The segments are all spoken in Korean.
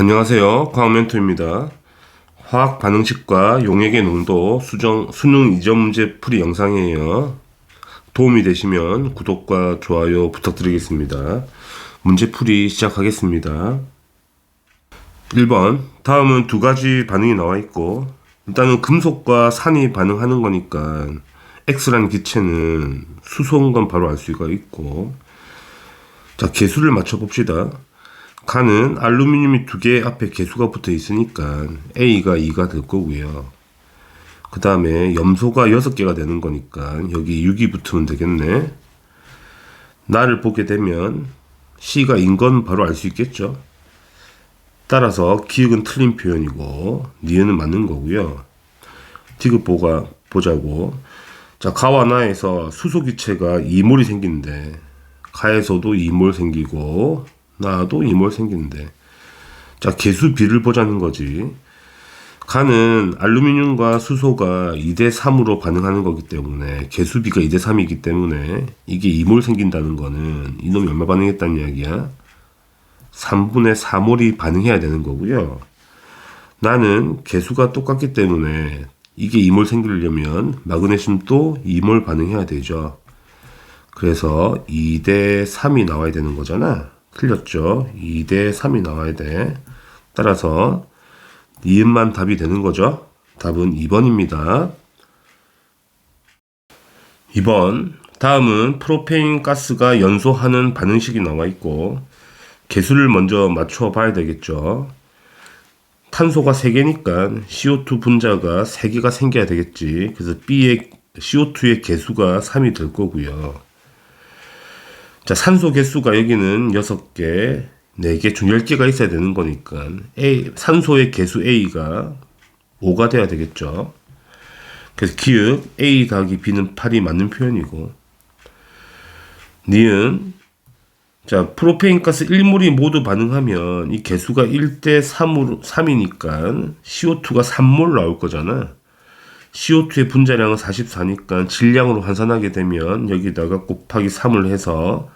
안녕하세요. 과학멘토입니다. 화학 반응식과 용액의 농도 수능 이전 문제 풀이 영상이에요. 도움이 되시면 구독과 좋아요 부탁드리겠습니다. 문제 풀이 시작하겠습니다. 1번. 다음은 두 가지 반응이 나와 있고, 일단은 금속과 산이 반응하는 거니까 X라는 기체는 수소인 건 바로 알 수가 있고, 자, 개수를 맞춰봅시다. 간은 알루미늄이 두 개 앞에 개수가 붙어 있으니까 A가 2가 될 거고요. 그 다음에 염소가 6개가 되는 거니까 여기 6이 붙으면 되겠네. 나를 보게 되면 C가 인 건 바로 알 수 있겠죠. 따라서 기역은 틀린 표현이고 니은은 맞는 거고요. 디귿 보자고. 자, 가와 나에서 수소기체가 2몰이 생기는데 가에서도 2몰 생기고 나도 2몰 생기는데, 자, 개수 비를 보자는 거지. 간은 알루미늄과 수소가 2대 3으로 반응하는 거기 때문에 개수 비가 2대 3이기 때문에 이게 2몰 생긴다는 거는 이놈이 얼마 반응했다는 이야기야? 3분의 4몰이 반응해야 되는 거고요. 나는 개수가 똑같기 때문에 이게 2몰 생기려면 마그네슘도 2몰 반응해야 되죠. 그래서 2대 3이 나와야 되는 거잖아. 틀렸죠. 2대 3이 나와야 돼. 따라서 니은만 답이 되는 거죠. 답은 2번입니다. 2번. 다음은 프로페인 가스가 연소하는 반응식이 나와 있고 개수를 먼저 맞춰 봐야 되겠죠. 탄소가 3개니까 CO2 분자가 3개가 생겨야 되겠지. 그래서 B의 CO2의 개수가 3이 될 거고요. 자, 산소 개수가 여기는 6개, 4개, 총 10개가 있어야 되는 거니까 산소의 개수 A가 5가 돼야 되겠죠. 그래서 기역 A 더하기 B는 8이 맞는 표현이고, 니은, 자, 프로페인 가스 1몰이 모두 반응하면 이 개수가 1대 3이니까 CO2가 3몰 나올 거잖아. CO2의 분자량은 44니까 질량으로 환산하게 되면 여기다가 곱하기 3을 해서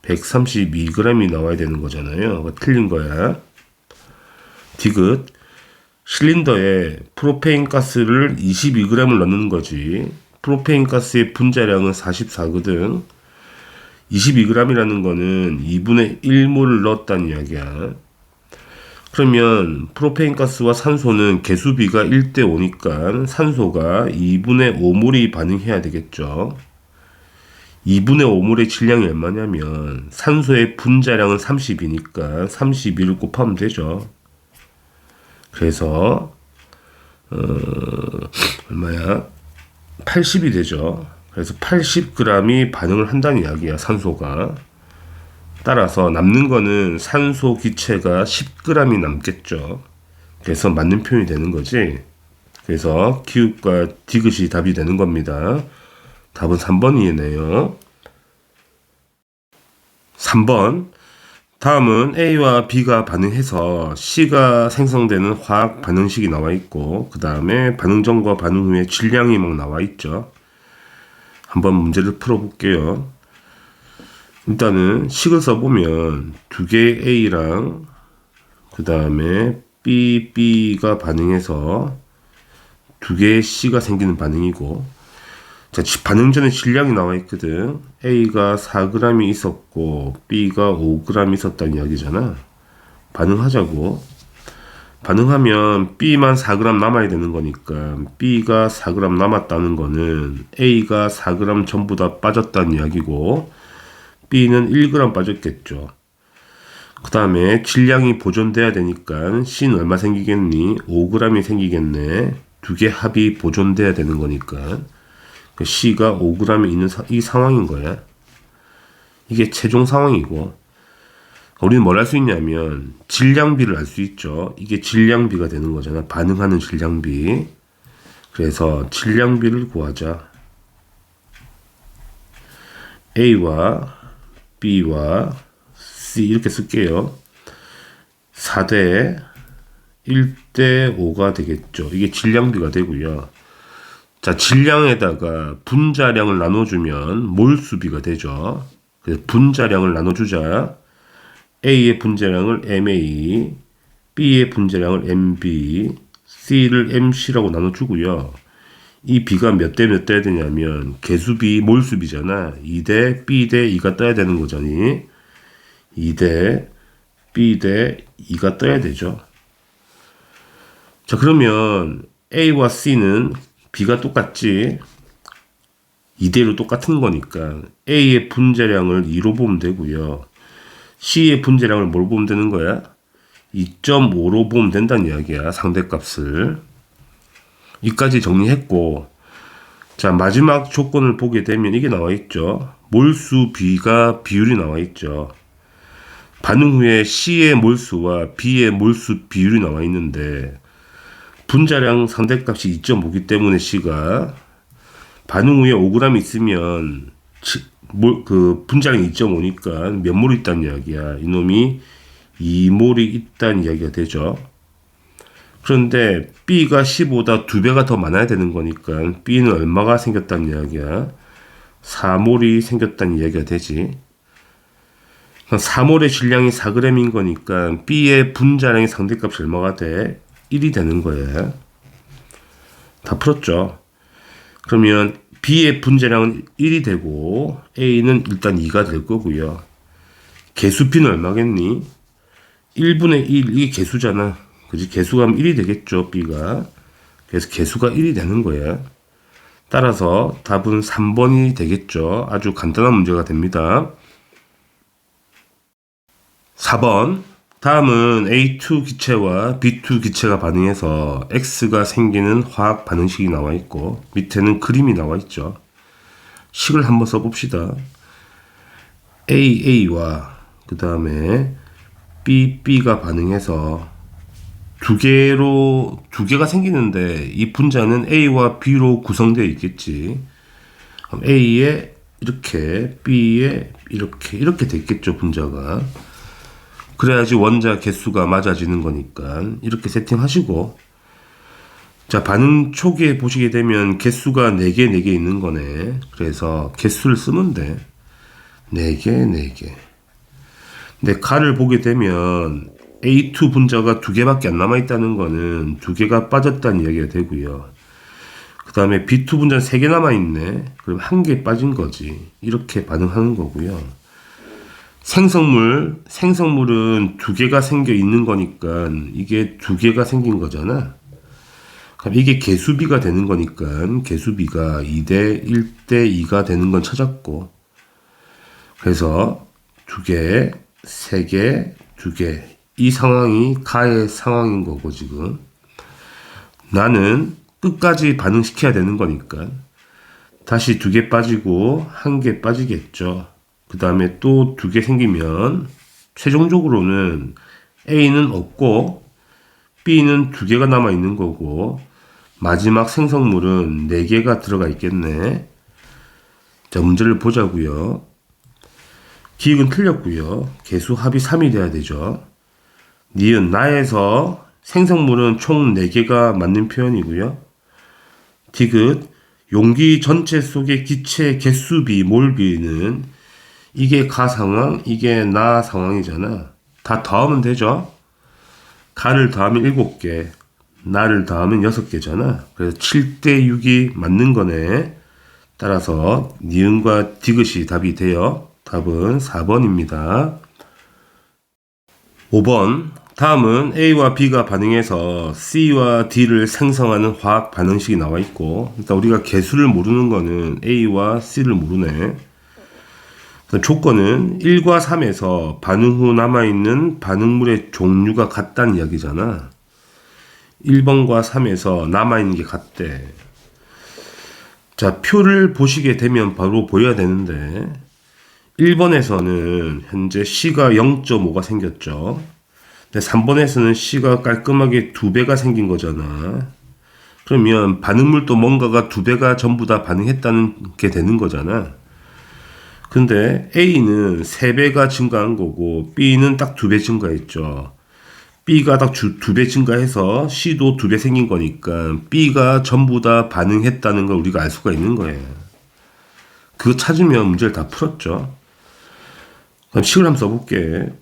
132g이 나와야 되는 거잖아요. 틀린 거야. 디귿. 실린더에 프로페인 가스를 22g을 넣는 거지. 프로페인 가스의 분자량은 44거든. 22g이라는 거는 2분의 1몰을 넣었다는 이야기야. 그러면 프로페인 가스와 산소는 개수비가 1대 5니까 산소가 2분의 5몰이 반응해야 되겠죠. 2분의 5몰의 질량이 얼마냐면 산소의 분자량은 30이니까 32를 곱하면 되죠. 그래서 얼마야? 80이 되죠. 그래서 80g이 반응을 한다는 이야기야, 산소가. 따라서 남는 거는 산소 기체가 10g이 남겠죠. 그래서 맞는 표현이 되는 거지. 그래서 기역과 디귿이 답이 되는 겁니다. 답은 3번이네요. 3번. 다음은 A와 B가 반응해서 C가 생성되는 화학 반응식이 나와 있고, 그 다음에 반응 전과 반응 후에 질량이 막 나와 있죠. 한번 문제를 풀어볼게요. 일단은 식을 써보면 두 개의 A랑 그 다음에 B가 반응해서 두 개의 C가 생기는 반응이고, 자, 반응 전에 질량이 나와 있거든. A가 4g이 있었고 B가 5g 있었다는 이야기잖아. 반응하자고. 반응하면 B만 4g 남아야 되는 거니까 B가 4g 남았다는 거는 A가 4g 전부 다 빠졌다는 이야기고 B는 1g 빠졌겠죠. 그 다음에 질량이 보존돼야 되니까 C는 얼마 생기겠니? 5g이 생기겠네. 두 개 합이 보존돼야 되는 거니까 C가 5g이 있는 이 상황인 거야. 이게 최종 상황이고, 우리는 뭘 할 수 있냐면 질량비를 알 수 있죠. 이게 질량비가 되는 거잖아. 반응하는 질량비. 그래서 질량비를 구하자. A와 B와 C 이렇게 쓸게요. 4대 1대 5가 되겠죠. 이게 질량비가 되고요. 자, 질량에다가 분자량을 나눠주면 몰수비가 되죠. 그래서 분자량을 나눠주자. A의 분자량을 MA, B의 분자량을 MB, C를 MC라고 나눠주고요. 이 B가 몇 대 몇 떠야 되냐면 개수비, 몰수비잖아. 2대 B 대 2가 떠야 되는 거잖니. 2대 B 대 2가 떠야 되죠. 자, 그러면 A와 C는 B가 똑같지. 2대로 똑같은 거니까 A의 분자량을 2로 보면 되고요. C의 분자량을 뭘 보면 되는 거야? 2.5로 보면 된다는 이야기야. 상대값을. 이까지 정리했고, 자, 마지막 조건을 보게 되면 이게 나와 있죠. 몰수 B가 비율이 나와 있죠. 반응 후에 C의 몰수와 B의 몰수 비율이 나와 있는데 분자량 상대값이 2.5기 때문에 C가 반응 후에 5g 있으면 그 분자량이 2.5니까 몇 몰이 있다는 이야기야. 이놈이 2몰이 있다는 이야기가 되죠. 그런데 B가 C보다 2배가 더 많아야 되는 거니까 B는 얼마가 생겼다는 이야기야. 4몰이 생겼다는 이야기가 되지. 4몰의 질량이 4g인 거니까 B의 분자량의 상대값이 얼마가 돼? 1이 되는 거예요. 다 풀었죠. 그러면 B의 분자량은 1이 되고 A는 일단 2가 될 거고요. 개수 B는 얼마겠니? 1분의 1, 이게 개수잖아. 그지? 개수가 하면 1이 되겠죠, B가. 그래서 개수가 1이 되는 거예요. 따라서 답은 3번이 되겠죠. 아주 간단한 문제가 됩니다. 4번. 다음은 A2 기체와 B2 기체가 반응해서 X가 생기는 화학 반응식이 나와 있고 밑에는 그림이 나와 있죠. 식을 한번 써봅시다. AA와 그 다음에 BB가 반응해서 두 개가 생기는데 이 분자는 A와 B로 구성되어 있겠지. 그럼 A에 이렇게, B에 이렇게 됐겠죠, 분자가. 그래야지 원자 개수가 맞아지는 거니까 이렇게 세팅하시고, 자, 반응 초기에 보시게 되면 개수가 4개 있는 거네. 그래서 개수를 쓰면 돼. 4개. 근데 칼을 보게 되면 A2 분자가 2개밖에 안 남아있다는 거는 2개가 빠졌다는 이야기가 되고요. 그 다음에 B2 분자는 3개 남아있네. 그럼 1개 빠진 거지. 이렇게 반응하는 거고요. 생성물은 2개가 생겨 있는 거니까 이게 2개가 생긴 거잖아. 그럼 이게 개수비가 되는 거니까 개수비가 2대 1대 2가 되는 건 찾았고, 그래서 2개, 3개, 2개, 이 상황이 가의 상황인 거고, 지금 나는 끝까지 반응시켜야 되는 거니까 다시 2개 빠지고 1개 빠지겠죠. 그 다음에 또 2개 생기면 최종적으로는 A는 없고 B는 2개가 남아 있는 거고 마지막 생성물은 4개가 들어가 있겠네. 자, 문제를 보자고요. 기억은 틀렸고요. 개수 합이 3이 돼야 되죠. 니은 나에서 생성물은 총 4개가 맞는 표현이고요. 디귿 용기 전체 속의 기체 개수비 몰비는 이게 가 상황, 이게 나 상황이잖아. 다 더하면 되죠. 가를 더하면 7개, 나를 더하면 6개잖아. 그래서 7대 6이 맞는 거네. 따라서 니은과 디귿이 답이 돼요. 답은 4번입니다. 5번. 다음은 A와 B가 반응해서 C와 D를 생성하는 화학 반응식이 나와 있고, 일단 우리가 개수를 모르는 거는 A와 C를 모르네. 조건은 1과 3에서 반응 후 남아있는 반응물의 종류가 같다는 이야기잖아. 1번과 3에서 남아있는 게 같대. 자, 표를 보시게 되면 바로 보여야 되는데 1번에서는 현재 C가 0.5가 생겼죠. 근데 3번에서는 C가 깔끔하게 2배가 생긴 거잖아. 그러면 반응물도 뭔가가 2배가 전부 다 반응했다는 게 되는 거잖아. 근데 A는 3배가 증가한 거고 B는 딱 2배 증가했죠. B가 딱 2배 증가해서 C도 2배 생긴 거니까 B가 전부 다 반응했다는 걸 우리가 알 수가 있는 거예요. 그거 찾으면 문제를 다 풀었죠. 그럼 식을 한번 써볼게.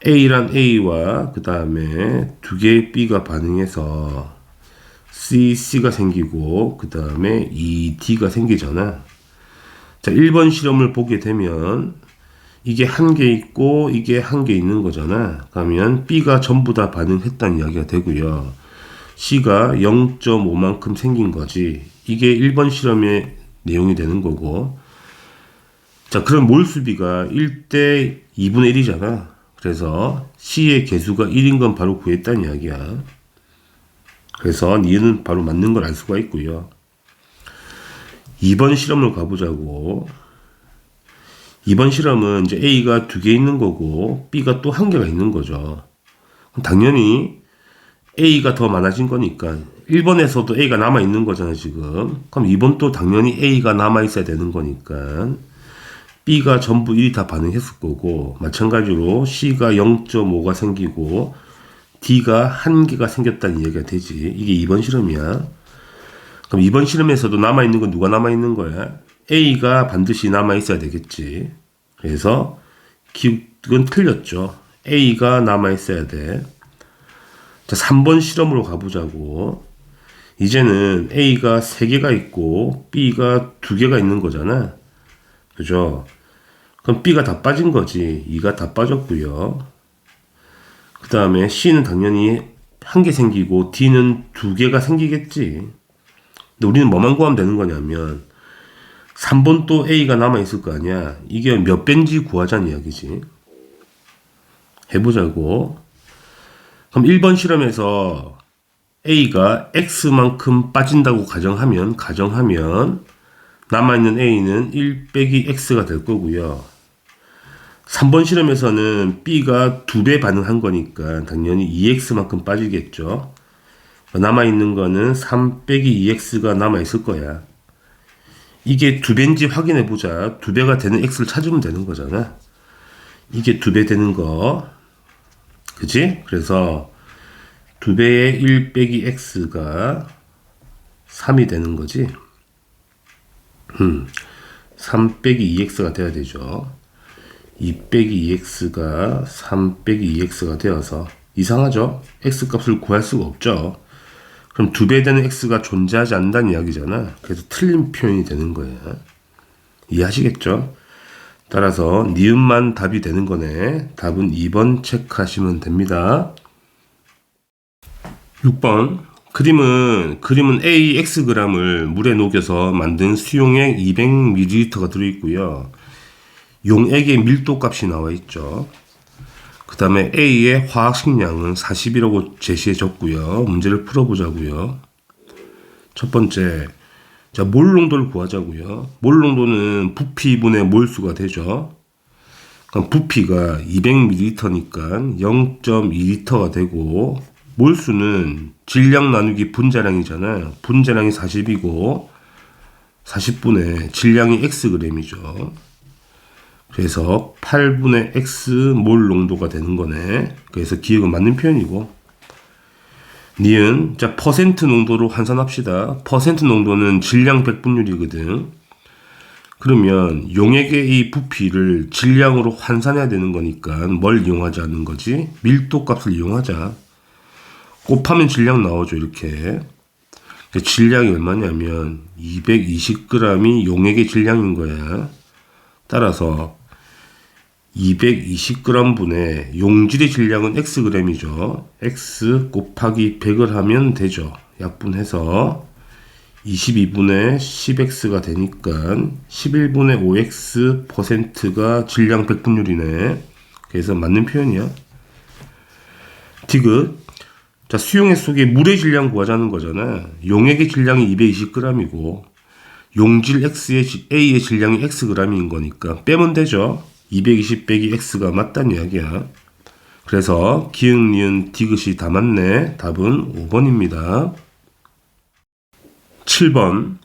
A란 A와 그 다음에 두 개의 B가 반응해서 C가 생기고 그 다음에 D가 생기잖아. 자, 1번 실험을 보게 되면 이게 한 개 있고 이게 한 개 있는 거잖아. 그러면 B가 전부 다 반응했다는 이야기가 되고요. C가 0.5만큼 생긴 거지. 이게 1번 실험의 내용이 되는 거고. 자, 그럼 몰수비가 1대 2분의 1이잖아. 그래서 C의 개수가 1인 건 바로 구했다는 이야기야. 그래서 니은 바로 맞는 걸 알 수가 있고요. 2번 실험을 가보자고. 2번 실험은 이제 A가 두 개 있는 거고 B가 또 한 개가 있는 거죠. 당연히 A가 더 많아진 거니까 1번에서도 A가 남아 있는 거잖아 지금. 그럼 2번도 당연히 A가 남아 있어야 되는 거니까 B가 전부 1이 다 반응했을 거고, 마찬가지로 C가 0.5가 생기고 D가 한 개가 생겼다는 얘기가 되지. 이게 2번 실험이야. 그럼 2번 실험에서도 남아있는 건 누가 남아있는 거야? A가 반드시 남아있어야 되겠지. 그래서 기억은 틀렸죠. A가 남아있어야 돼. 자, 3번 실험으로 가보자고. 이제는 A가 3개가 있고 B가 2개가 있는 거잖아. 그죠? 그럼 B가 다 빠진 거지. 2가 다 빠졌고요. 그 다음에 C는 당연히 한 개 생기고 D는 2개가 생기겠지. 근데 우리는 뭐만 구하면 되는 거냐면 3번 또 A가 남아있을 거 아니야. 이게 몇 배인지 구하자는 이야기지. 해보자고. 그럼 1번 실험에서 A가 X만큼 빠진다고 가정하면 남아있는 A는 1 빼기 X가 될 거고요. 3번 실험에서는 B가 2배 반응한 거니까 당연히 2X만큼 빠지겠죠. 남아있는 거는 3 빼기 2X가 남아있을 거야. 이게 2배인지 확인해보자. 2배가 되는 X를 찾으면 되는 거잖아. 이게 2배 되는 거. 그치? 그래서 2배의 1 빼기 X가 3이 되는 거지. 3 빼기 2X가 돼야 되죠. 2 빼기 2X가 3 빼기 2X가 되어서 이상하죠? X 값을 구할 수가 없죠. 그럼 2배 되는 X가 존재하지 않는다는 이야기잖아. 그래서 틀린 표현이 되는 거예요. 이해하시겠죠? 따라서 니은만 답이 되는 거네. 답은 2번 체크하시면 됩니다. 6번 그림은 AXg을 물에 녹여서 만든 수용액 200ml가 들어있고요. 용액의 밀도 값이 나와 있죠. 그 다음에 A의 화학식량은 40이라고 제시해 줬고요. 문제를 풀어보자고요. 첫 번째, 자, 몰 농도를 구하자고요. 몰 농도는 부피분의 몰수가 되죠. 그럼 부피가 200ml니까 0.2L가 되고, 몰수는 질량 나누기 분자량이잖아요. 분자량이 40이고 40분의 질량이 Xg이죠. 그래서 8분의 X 몰 농도가 되는 거네. 그래서 기억은 맞는 표현이고. 니은, 자, 퍼센트 농도로 환산합시다. 퍼센트 농도는 질량 100분율이거든. 그러면 용액의 이 부피를 질량으로 환산해야 되는 거니까 뭘 이용하지 않는 거지? 밀도 값을 이용하자. 곱하면 질량 나오죠, 이렇게. 질량이 얼마냐면 220g이 용액의 질량인 거야. 따라서 220g 분의 용질의 질량은 Xg이죠. X 곱하기 100을 하면 되죠. 약분해서 22분의 10X가 되니까 11분의 5X 퍼센트가 질량 100분율이네. 그래서 맞는 표현이야. 디귿. 자, 수용액 속에 물의 질량 구하자는 거잖아. 용액의 질량이 220g이고 용질 A의 질량이 Xg인 거니까 빼면 되죠. 220 빼기 X가 맞다는 이야기야. 그래서 기흥, 니은, 디귿이 다 맞네. 답은 5번입니다. 7번.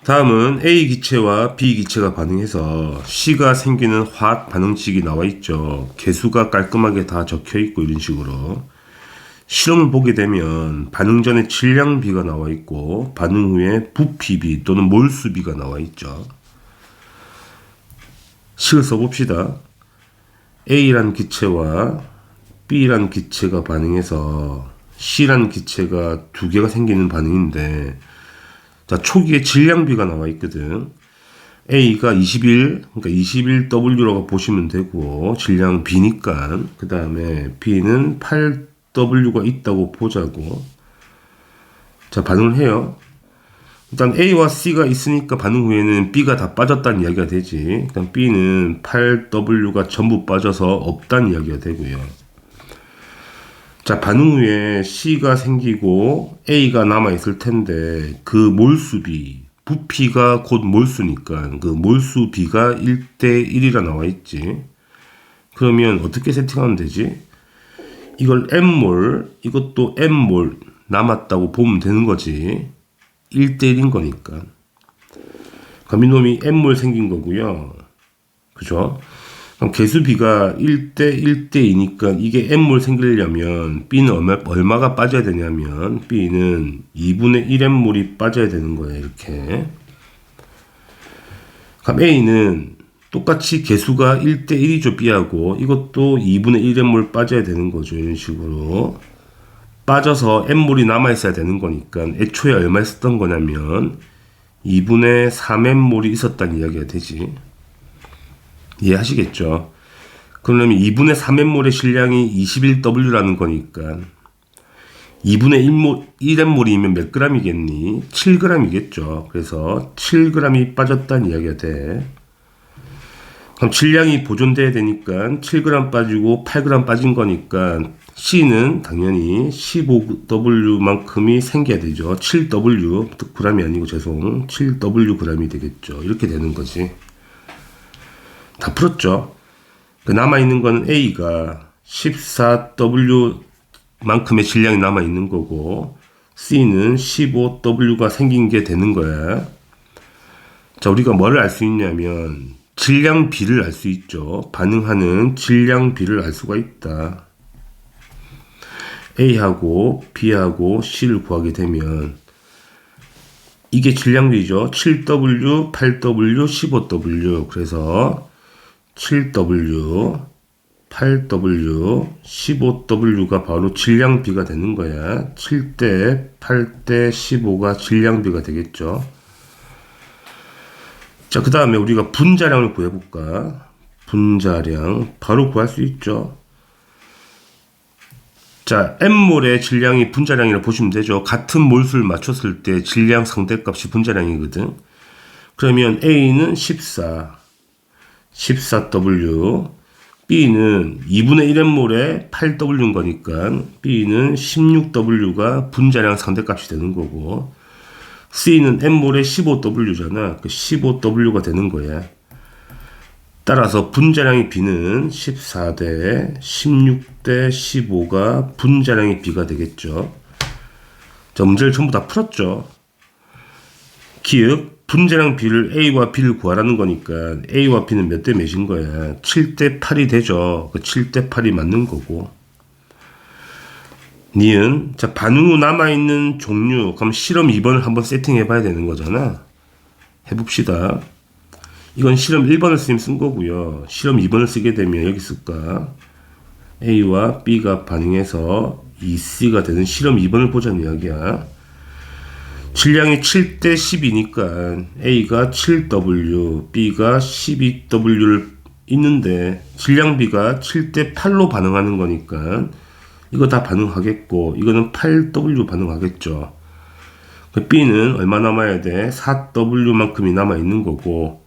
다음은 A 기체와 B 기체가 반응해서 C가 생기는 화학 반응식이 나와 있죠. 개수가 깔끔하게 다 적혀 있고 이런 식으로. 실험을 보게 되면 반응 전에 질량비가 나와 있고 반응 후에 부피비 또는 몰수비가 나와 있죠. 식을 써봅시다. A란 기체와 B라는 기체가 반응해서 C라는 기체가 두 개가 생기는 반응인데, 자, 초기에 질량비가 나와 있거든. A가 21, 그러니까 21W라고 보시면 되고, 질량 B니까, 그 다음에 B는 8W가 있다고 보자고. 자, 반응을 해요. 일단 A와 C가 있으니까 반응 후에는 B가 다 빠졌다는 이야기가 되지. 일단 B는 8W가 전부 빠져서 없다는 이야기가 되고요. 자, 반응 후에 C가 생기고 A가 남아있을 텐데 그 몰수비, 부피가 곧 몰수니까 그 몰수 비가 1대1이라 나와있지. 그러면 어떻게 세팅하면 되지? 이걸 M몰, 이것도 M몰 남았다고 보면 되는 거지. 1대1인 거니까. 그럼 이놈이 M몰 생긴 거고요. 그죠? 그럼 개수비가 1대1대2니까 이게 M몰 생기려면 B는 얼마가 빠져야 되냐면 B는 2분의 1M몰이 빠져야 되는 거예요. 이렇게. 그럼 A는 똑같이 개수가 1대1이죠. B하고 이것도 2분의 1M몰 빠져야 되는 거죠. 이런 식으로. 빠져서 M몰이 남아있어야 되는 거니까 애초에 얼마 있었던 거냐면 2분의 3M몰이 있었다는 이야기가 되지. 이해하시겠죠? 그러면 2분의 3M몰의 질량이 21W라는 거니까 2분의 1M몰이면 몇 g이겠니? 7g이겠죠. 그래서 7g이 빠졌다는 이야기가 돼. 그럼 질량이 보존돼야 되니까 7g 빠지고 8g 빠진 거니까 C는 당연히 15W만큼이 생겨야 되죠. 7W, g이 아니고 죄송, 7W g이 되겠죠. 이렇게 되는 거지. 다 풀었죠. 남아있는 건 A가 14W만큼의 질량이 남아있는 거고 C는 15W가 생긴 게 되는 거야. 자, 우리가 뭐를 알 수 있냐면 질량비를 알 수 있죠. 반응하는 질량비를 알 수가 있다. A하고 B하고 C를 구하게 되면 이게 질량비죠. 7W, 8W, 15W. 그래서 7W, 8W, 15W가 바로 질량비가 되는 거야. 7대, 8대, 15가 질량비가 되겠죠. 자, 그 다음에 우리가 분자량을 구해볼까? 분자량 바로 구할 수 있죠. 자, M몰의 질량이 분자량이라고 보시면 되죠. 같은 몰수를 맞췄을 때 질량 상대값이 분자량이거든. 그러면 A는 14W, B는 2분의 1M몰에 8W인 거니까 B는 16W가 분자량 상대값이 되는 거고 C는 M몰에 15W잖아. 그 15W가 되는 거야. 따라서 분자량의 B는 14대 16대 15가 분자량의 B가 되겠죠. 자, 문제를 전부 다 풀었죠. 기억, 분자량 B를 A와 B를 구하라는 거니까 A와 B는 몇 대 몇인 거야? 7대 8이 되죠. 그 7대 8이 맞는 거고. 니은, 자, 반응 후 남아있는 종류, 그럼 실험 2번을 한번 세팅해 봐야 되는 거잖아. 해봅시다. 이건 실험 1번을 쓴 거고요. 실험 2번을 쓰게 되면 여기 쓸까? A와 B가 반응해서 2C가 되는 실험 2번을 보자는 이야기야. 질량이 7대 10이니까 A가 7W, B가 12W를 있는데 질량비가 7대 8로 반응하는 거니까 이거 다 반응하겠고 이거는 8W 반응하겠죠. B는 얼마 남아야 돼? 4W만큼이 남아있는 거고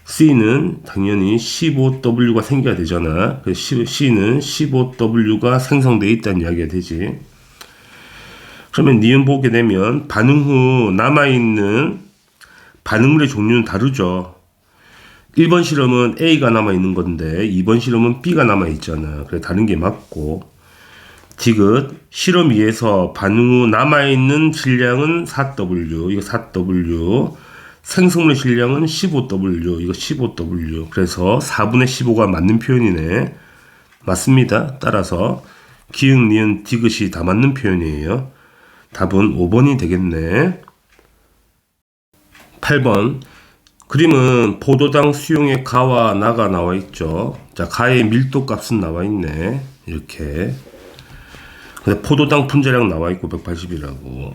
C는 당연히 15W가 생겨야 되잖아. C는 15W가 생성되어 있다는 이야기가 되지. 그러면 니은 보게 되면 반응 후 남아있는 반응물의 종류는 다르죠. 1번 실험은 A가 남아있는 건데 2번 실험은 B가 남아있잖아. 그래 다른 게 맞고 디귿 실험 2에서 반응 후 남아있는 질량은 4W, 이거 4W, 생성물의 질량은 15W, 이거 15W. 그래서 4분의 15가 맞는 표현이네. 맞습니다. 따라서 기역, 니은, 디귿이 다 맞는 표현이에요. 답은 5번이 되겠네. 8번 그림은 포도당 수용의 가와 나가 나와 있죠. 자, 가의 밀도 값은 나와 있네. 이렇게. 근데 포도당 분자량 나와 있고 180이라고.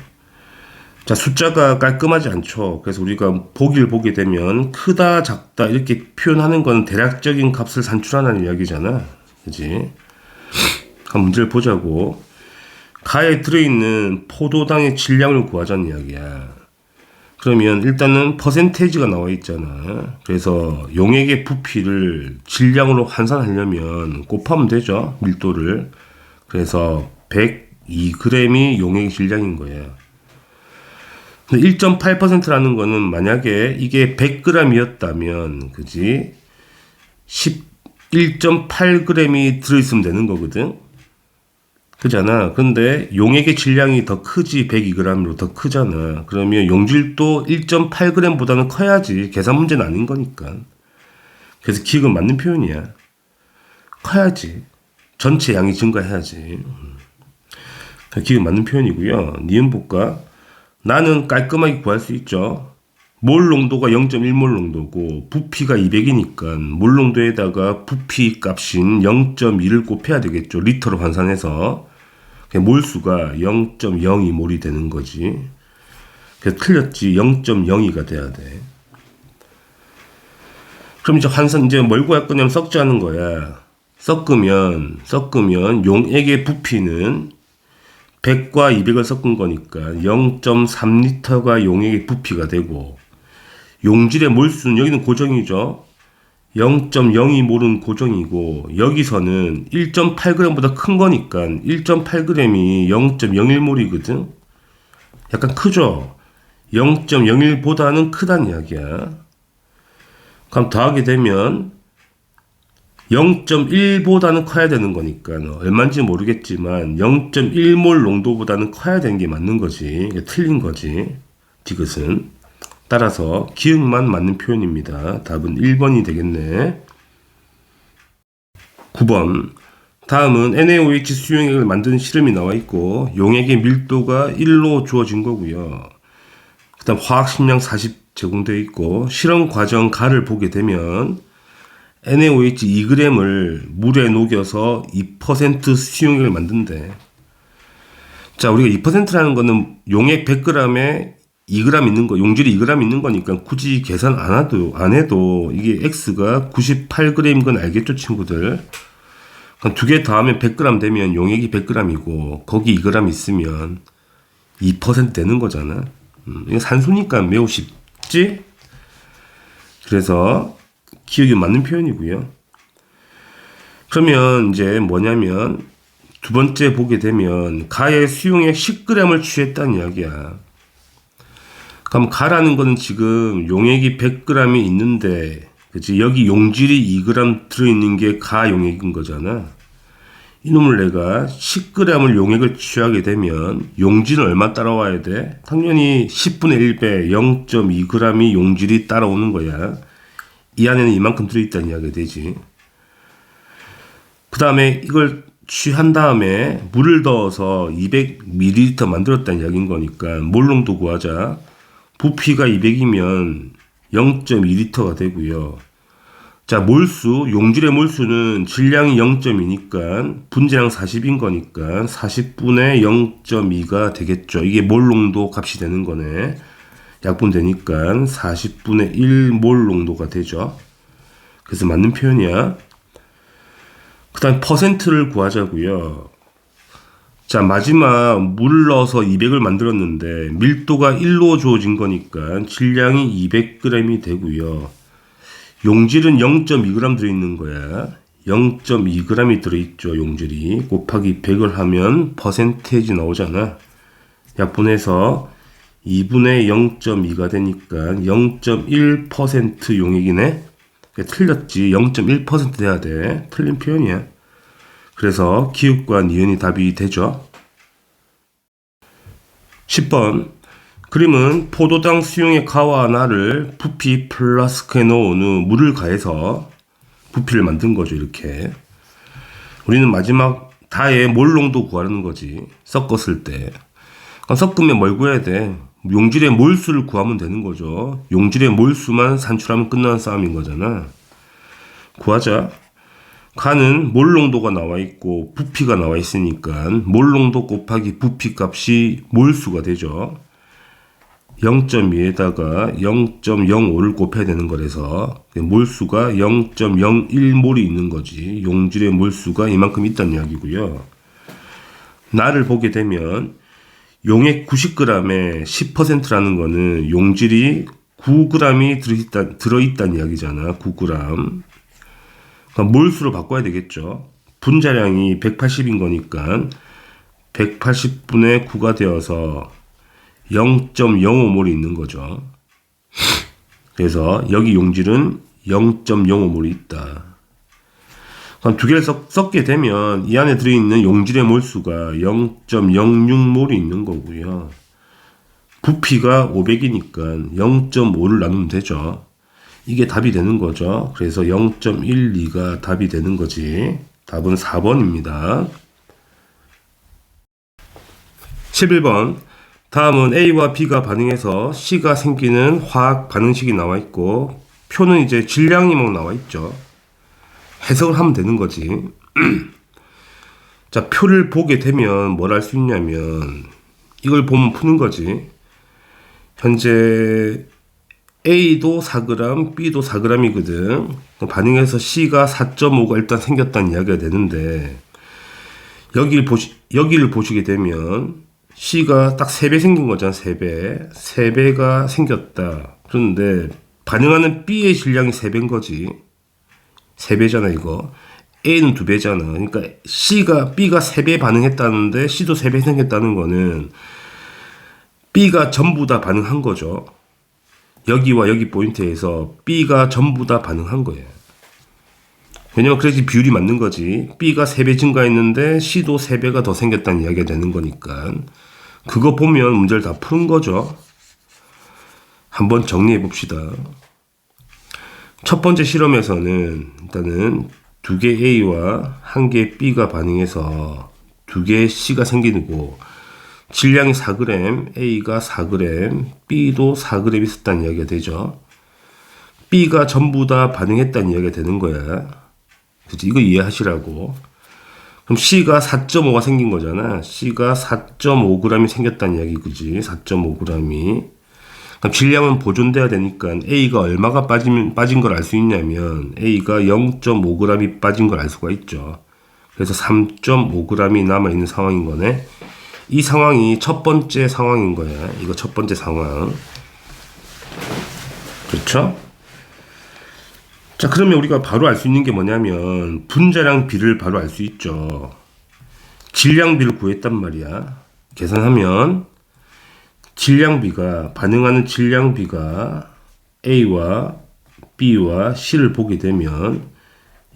자, 숫자가 깔끔하지 않죠. 그래서 우리가 보기를 보게 되면 크다, 작다 이렇게 표현하는 건 대략적인 값을 산출하는 이야기잖아. 그지? 그럼 문제를 보자고. 가에 들어있는 포도당의 질량을 구하자는 이야기야. 그러면 일단은 퍼센테이지가 나와 있잖아. 그래서 용액의 부피를 질량으로 환산하려면 곱하면 되죠. 밀도를. 그래서 102g이 용액의 질량인 거야. 1.8%라는 거는 만약에 이게 100g이었다면, 그지? 1.8g이 들어있으면 되는 거거든? 그잖아. 근데 용액의 질량이 더 크지, 102g으로 더 크잖아. 그러면 용질도 1.8g보다는 커야지. 계산 문제는 아닌 거니까. 그래서 기억은 맞는 표현이야. 커야지. 전체 양이 증가해야지. 기억은 맞는 표현이고요. 니은 볼까? 나는 깔끔하게 구할 수 있죠. 몰 농도가 0.1몰 농도고 부피가 200이니까 몰 농도에다가 부피 값인 0.2를 곱해야 되겠죠. 리터로 환산해서. 몰수가 0.02몰이 되는 거지. 그래서 틀렸지. 0.02가 돼야 돼. 그럼 이제 환산 이제 뭘 구할 거냐면 섞자는 거야. 섞으면 용액의 부피는 100과 200을 섞은 거니까 0.3리터가 용액의 부피가 되고 용질의 몰수는 여기는 고정이죠. 0.02몰은 고정이고 여기서는 1.8g보다 큰 거니까 1.8g이 0.01몰이거든. 약간 크죠. 0.01보다는 크다는 이야기야. 그럼 더하게 되면 0.1보다는 커야 되는 거니까 얼마인지 모르겠지만 0.1몰 농도보다는 커야 되는 게 맞는 거지. 틀린 거지. 디귿은. 따라서 기억만 맞는 표현입니다. 답은 1번이 되겠네. 9번. 다음은 NaOH 수용액을 만드는 실험이 나와 있고 용액의 밀도가 1로 주어진 거고요. 그 다음 화학식량 40 제공되어 있고 실험 과정 가를 보게 되면 NaOH 2g을 물에 녹여서 2% 수용액을 만든대. 자, 우리가 2%라는 거는 용액 100g에 2g 있는 거, 용질이 2g 있는 거니까 굳이 계산 안 해도 이게 X가 98g인 건 알겠죠, 친구들? 그럼 두 개 더하면 100g 되면 용액이 100g이고, 거기 2g 있으면 2% 되는 거잖아. 이거 산수니까 매우 쉽지? 그래서 기억이 맞는 표현이고요. 그러면 이제 뭐냐면 두 번째 보게 되면 가의 수용액 10g을 취했다는 이야기야. 그럼 가라는 거는 지금 용액이 100g이 있는데, 그치? 여기 용질이 2g 들어있는 게 가 용액인 거잖아. 이놈을 내가 10g을 용액을 취하게 되면 용질은 얼마 따라와야 돼? 당연히 10분의 1배 0.2g이 용질이 따라오는 거야. 이 안에는 이만큼 들어있다는 이야기가 되지. 그 다음에 이걸 취한 다음에 물을 넣어서 200ml 만들었다는 이야기인 거니까 몰 농도 구하자. 부피가 200이면 0.2리터가 되고요. 자, 몰수, 용질의 몰수는 질량이 0.2니까 분자량 40인 거니까 40분의 0.2가 되겠죠. 이게 몰 농도 값이 되는 거네. 약분되니까 40분의 1몰 농도가 되죠. 그래서 맞는 표현이야. 그 다음 퍼센트를 구하자고요. 자, 마지막 물 넣어서 200을 만들었는데 밀도가 1로 주어진 거니까 질량이 200g이 되고요. 용질은 0.2g 들어있는 거야. 0.2g이 들어있죠, 용질이. 곱하기 100을 하면 퍼센테이지 나오잖아. 약분해서 2분의 0.2가 되니까 0.1% 용액이네. 틀렸지. 0.1% 돼야 돼. 틀린 표현이야. 그래서 기읍과 니은이 답이 되죠. 10번. 그림은 포도당 수용액 가와 나를 부피 플라스크에 넣은 후 물을 가해서 부피를 만든 거죠. 이렇게. 우리는 마지막 다의 몰 농도 구하는 거지. 섞었을 때. 그럼 섞으면 뭘 구해야 돼? 용질의 몰수를 구하면 되는 거죠. 용질의 몰수만 산출하면 끝나는 싸움인 거잖아. 구하자. 간은 몰 농도가 나와 있고 부피가 나와 있으니까 몰 농도 곱하기 부피 값이 몰수가 되죠. 0.2에다가 0.05를 곱해야 되는 거라서 몰수가 0.01몰이 있는 거지. 용질의 몰수가 이만큼 있다는 이야기고요. 나를 보게 되면 용액 90g에 10%라는 거는 용질이 9g이 들어있다는 이야기잖아. 9g. 그러니까 몰수로 바꿔야 되겠죠. 분자량이 180인 거니까 180분의 9가 되어서 0.05몰이 있는 거죠. 그래서 여기 용질은 0.05몰이 있다. 그럼 두 개를 섞게 되면 이 안에 들어있는 용질의 몰수가 0.06몰이 있는 거고요. 부피가 500이니까 0.5를 나누면 되죠. 이게 답이 되는 거죠. 그래서 0.12가 답이 되는 거지. 답은 4번입니다. 11번. 다음은 A와 B가 반응해서 C가 생기는 화학 반응식이 나와 있고 표는 이제 질량이만 나와 있죠. 해석을 하면 되는 거지. 자, 표를 보게 되면 뭘 알 수 있냐면 이걸 보면 푸는 거지. 현재 A도 4g, B도 4g이거든. 반응해서 C가 4.5가 일단 생겼다는 이야기가 되는데 여기를 보시게 되면 C가 딱 3배 생긴 거잖아. 3배. 3배가 생겼다. 그런데 반응하는 B의 질량이 3배인 거지. 3배잖아 이거. A는 2배잖아. 그러니까 B가 3배 반응했다는데 C도 3배 생겼다는 거는 B가 전부 다 반응한 거죠. 여기와 여기 포인트에서 B가 전부 다 반응한 거예요. 왜냐면 그래야지 비율이 맞는 거지. B가 3배 증가했는데 C도 3배가 더 생겼다는 이야기가 되는 거니까. 그거 보면 문제를 다 푸는 거죠. 한번 정리해 봅시다. 첫 번째 실험에서는 일단은 2개 A와 1개 B가 반응해서 2개 C가 생기고 질량이 4g, A가 4g, B도 4g 있었다는 이야기가 되죠. B가 전부 다 반응했다는 이야기가 되는 거야. 그치? 이거 이해하시라고. 그럼 C가 4.5가 생긴 거잖아. C가 4.5g이 생겼다는 이야기, 그지? 4.5g이. 그럼 질량은 보존돼야 되니까 A가 얼마가 빠진 걸 알 수 있냐면 A가 0.5g이 빠진 걸 알 수가 있죠. 그래서 3.5g이 남아있는 상황인 거네. 이 상황이 첫 번째 상황인 거야. 이거 첫 번째 상황. 그렇죠? 자, 그러면 우리가 바로 알 수 있는 게 뭐냐면 분자량 B를 바로 알 수 있죠. 질량 B를 구했단 말이야. 계산하면 질량 B가 반응하는 질량 B가 A와 B와 C를 보게 되면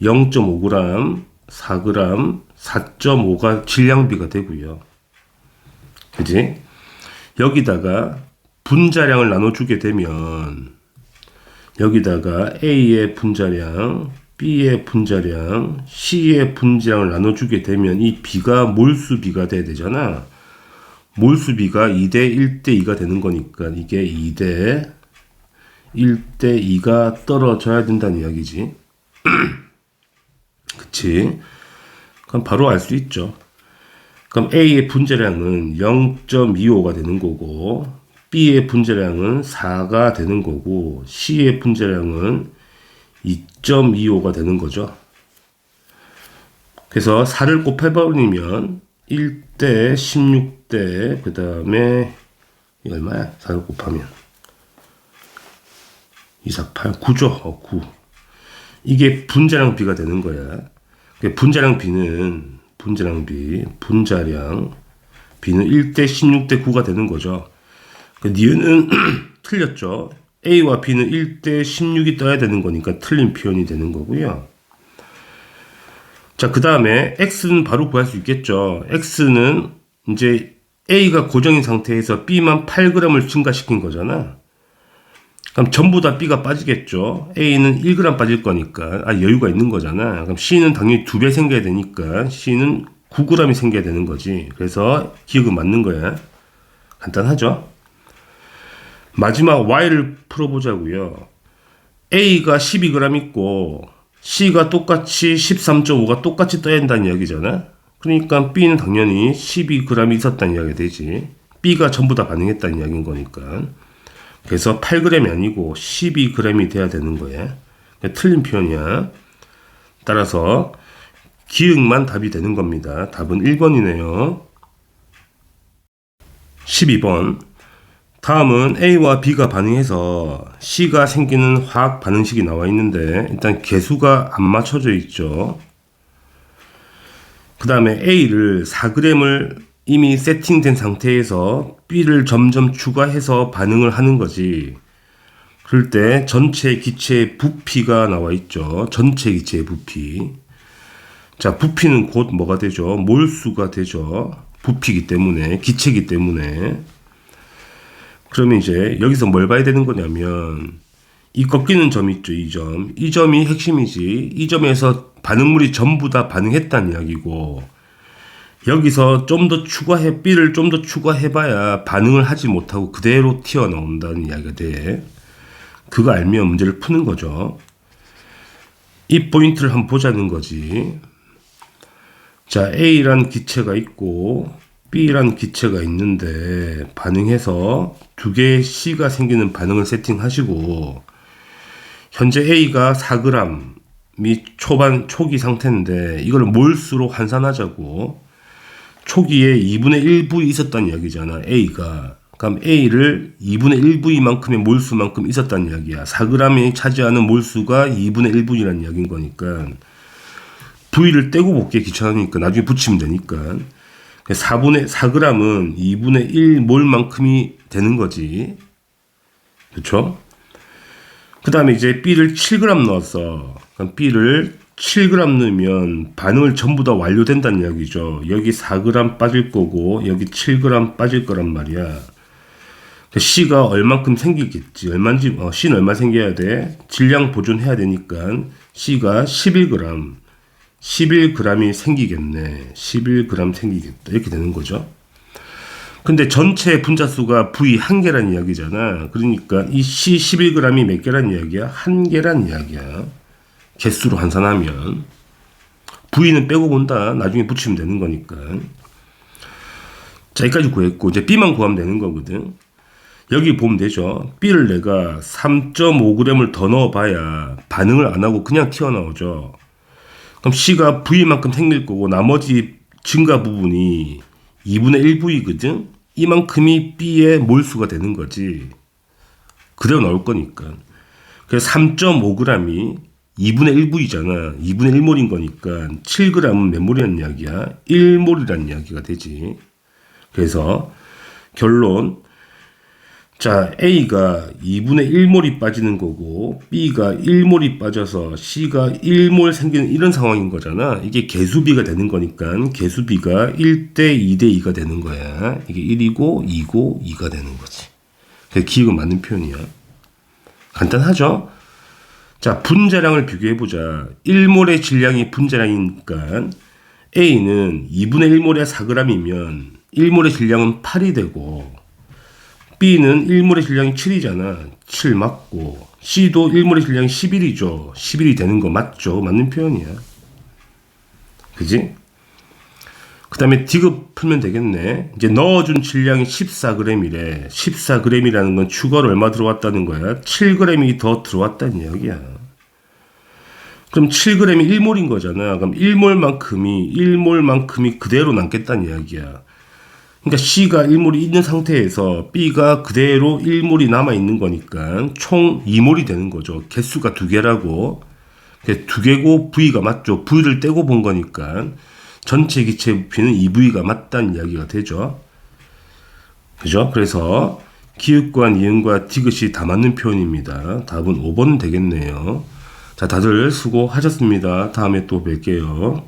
0.5g, 4g, 4.5가 질량 B가 되고요. 그지? 여기다가 분자량을 나눠주게 되면 여기다가 A의 분자량, B의 분자량, C의 분자량을 나눠주게 되면 이 B가 몰수 B가 돼야 되잖아. 몰수 B가 2대 1대 2가 되는 거니까 이게 2대 1대 2가 떨어져야 된다는 이야기지. 그치? 그럼 바로 알 수 있죠. 그럼 A의 분자량은 0.25가 되는 거고 B의 분자량은 4가 되는 거고 C의 분자량은 2.25가 되는 거죠. 그래서 4를 곱해버리면 1대 16대 그 다음에 이 얼마야? 4를 곱하면 2, 4, 8, 9죠. 9. 이게 분자량 B가 되는 거야. 분자량 B는 분자량 B는 1대 16대 9가 되는 거죠. 니은은 틀렸죠. A와 B는 1대 16이 떠야 되는 거니까 틀린 표현이 되는 거고요. 자, 그 다음에 X는 바로 구할 수 있겠죠. X는 이제 A가 고정인 상태에서 B만 8g을 증가시킨 거잖아. 그럼 전부 다 B가 빠지겠죠. A는 1g 빠질 거니까 여유가 있는 거잖아. 그럼 C는 당연히 2배 생겨야 되니까 C는 9g이 생겨야 되는 거지. 그래서 기억은 맞는 거야. 간단하죠. 마지막 Y를 풀어보자고요. A가 12g 있고 C가 똑같이 13.5가 똑같이 떠야 한다는 이야기잖아. 그러니까 B는 당연히 12g이 있었다는 이야기가 되지. B가 전부 다 반응했다는 이야기인 거니까. 그래서 8g이 아니고 12g이 돼야 되는 거야. 틀린 표현이야. 따라서 기역만 답이 되는 겁니다. 답은 1번이네요. 12번. 다음은 A와 B가 반응해서 C가 생기는 화학 반응식이 나와 있는데 일단 개수가 안 맞춰져 있죠. 그 다음에 A를 4g을 이미 세팅된 상태에서 B를 점점 추가해서 반응을 하는 거지. 그럴 때 전체 기체의 부피가 나와 있죠. 전체 기체의 부피. 자, 부피는 곧 뭐가 되죠? 몰수가 되죠. 부피이기 때문에, 기체이기 때문에. 그러면 이제 여기서 뭘 봐야 되는 거냐면 이 꺾이는 점 있죠. 이 점. 이 점이 핵심이지. 이 점에서 반응물이 전부 다 반응했다는 이야기고 여기서 좀 더 추가해, B를 좀 더 추가해봐야 반응을 하지 못하고 그대로 튀어나온다는 이야기가 돼. 그거 알면 문제를 푸는 거죠. 이 포인트를 한번 보자는 거지. 자, A란 기체가 있고 B란 기체가 있는데 반응해서 두 개의 C가 생기는 반응을 세팅하시고 현재 A가 4g이 초기 상태인데 이걸 몰수로 환산하자고. 초기에 2분의 1V 있었다는 이야기잖아. A가. 그럼 A를 2분의 1V만큼의 몰수만큼 있었다는 이야기야. 4g이 차지하는 몰수가 2분의 1V라는 이야기인 거니까 V를 떼고 볼게 귀찮으니까 나중에 붙이면 되니까 4g은 2분의 1몰만큼이 되는 거지. 그쵸? 그 다음에 이제 B를 7g 넣었어. 그럼 B를 7g 넣으면 반응을 전부 다 완료된다는 이야기죠. 여기 4g 빠질 거고 여기 7g 빠질 거란 말이야. C가 얼만큼 생기겠지. 얼마인지, C는 얼마 생겨야 돼? 질량 보존해야 되니까 C가 11g. 11g이 생기겠네. 11g 생기겠다. 이렇게 되는 거죠. 근데 전체 분자수가 V 1개란 이야기잖아. 그러니까 이 C 11g이 몇 개란 이야기야? 1개란 이야기야. 개수로 환산하면. V는 빼고 본다. 나중에 붙이면 되는 거니까. 자, 여기까지 구했고, 이제 B만 구하면 되는 거거든. 여기 보면 되죠. B를 내가 3.5g을 더 넣어봐야 반응을 안 하고 그냥 튀어나오죠. 그럼 C가 V만큼 생길 거고 나머지 증가 부분이 2분의 1V거든? 이만큼이 B의 몰수가 되는 거지. 그대로 나올 거니까. 그래서 3.5g이 2분의 1V잖아. 2분의 1몰인 거니까 7g은 몇 몰이라는 이야기야? 1몰이라는 이야기가 되지. 그래서 결론. 자, A가 2분의 1몰이 빠지는 거고 B가 1몰이 빠져서 C가 1몰 생기는 이런 상황인 거잖아. 이게 개수비가 되는 거니까 개수비가 1대 2대 2가 되는 거야. 이게 1이고 2고 2가 되는 거지. 그래서 기억은 맞는 표현이야. 간단하죠? 자, 분자량을 비교해보자. 1몰의 질량이 분자량이니까 A는 2분의 1몰에 4g이면 1몰의 질량은 8이 되고 B는 1몰의 질량이 7이잖아. 7 맞고 C도 1몰의 질량이 11이죠. 11이 되는 거 맞죠? 맞는 표현이야. 그지? 그 다음에 D급 풀면 되겠네. 이제 넣어준 질량이 14g이래. 14g이라는 건 추가로 얼마 들어왔다는 거야? 7g이 더 들어왔다는 이야기야. 그럼 7g이 1몰인 거잖아. 그럼 1몰만큼이 그대로 남겠다는 이야기야. 그러니까 C가 1몰이 있는 상태에서 B가 그대로 1몰이 남아있는 거니까 총 2몰이 되는 거죠. 개수가 2개라고. 2개고 V가 맞죠. V를 떼고 본 거니까 전체 기체 부피는 2V가 맞다는 이야기가 되죠. 그죠? 그래서 기역과 니은과 디귿이 다 맞는 표현입니다. 답은 5번 되겠네요. 자, 다들 수고하셨습니다. 다음에 또 뵐게요.